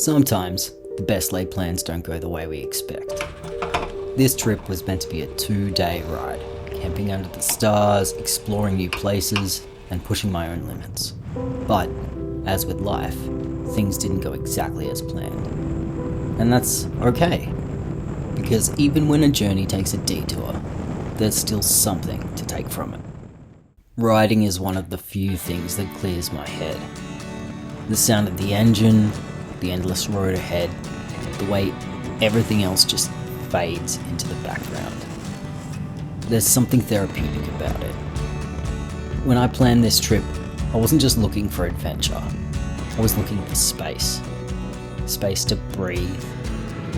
Sometimes, the best laid plans don't go the way we expect. This trip was meant to be a 2-day ride, camping under the stars, exploring new places, and pushing my own limits. But, as with life, things didn't go exactly as planned. And that's okay, because even when a journey takes a detour, there's still something to take from it. Riding is one of the few things that clears my head. The sound of the engine, the endless road ahead, the way everything else just fades into the background. There's something therapeutic about it. When I planned this trip, I wasn't just looking for adventure. I was looking for space. Space to breathe,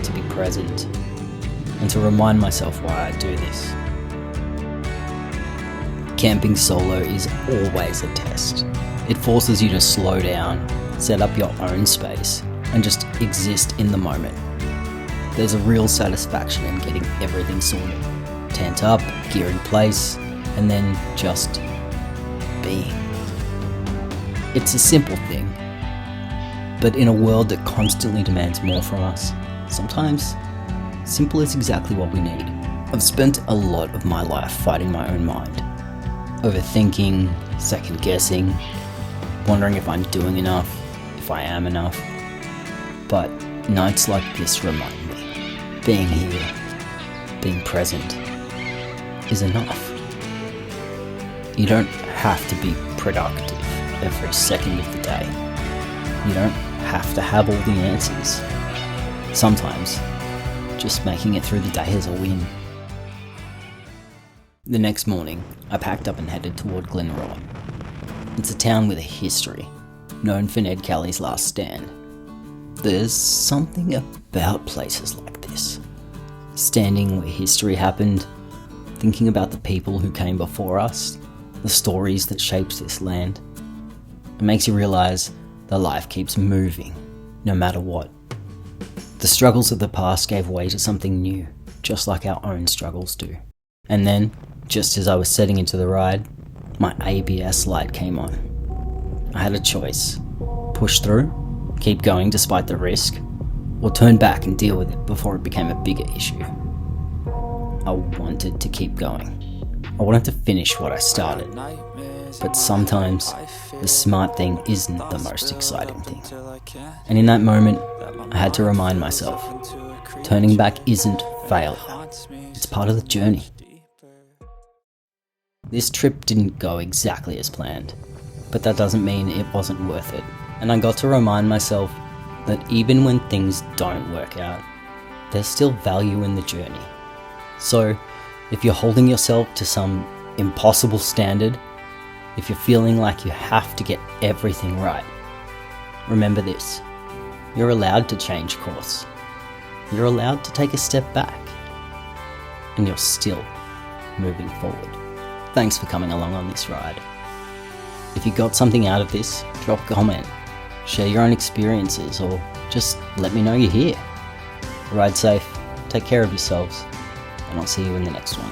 to be present, and to remind myself why I do this. Camping solo is always a test. It forces you to slow down, set up your own space, and just exist in the moment. There's a real satisfaction in getting everything sorted. Tent up, gear in place, and then just being. It's a simple thing, but in a world that constantly demands more from us, sometimes simple is exactly what we need. I've spent a lot of my life fighting my own mind, overthinking, second guessing, wondering if I'm doing enough, if I am enough. But nights like this remind me, being here, being present, is enough. You don't have to be productive every second of the day. You don't have to have all the answers. Sometimes, just making it through the day is a win. The next morning, I packed up and headed toward Glenrowan. It's a town with a history, known for Ned Kelly's last stand. There's something about places like this. Standing where history happened, thinking about the people who came before us, the stories that shaped this land. It makes you realize that life keeps moving, no matter what. The struggles of the past gave way to something new, just like our own struggles do. And then, just as I was setting into the ride, my ABS light came on. I had a choice: push through, keep going despite the risk, or turn back and deal with it before it became a bigger issue. I wanted to keep going. I wanted to finish what I started. But sometimes, the smart thing isn't the most exciting thing. And in that moment, I had to remind myself, turning back isn't failure. It's part of the journey. This trip didn't go exactly as planned, but that doesn't mean it wasn't worth it. And I got to remind myself that even when things don't work out, there's still value in the journey. So, if you're holding yourself to some impossible standard, if you're feeling like you have to get everything right, remember this: you're allowed to change course. You're allowed to take a step back, and you're still moving forward. Thanks for coming along on this ride. If you got something out of this, drop a comment, share your own experiences, or just let me know you're here. Ride safe, take care of yourselves, and I'll see you in the next one.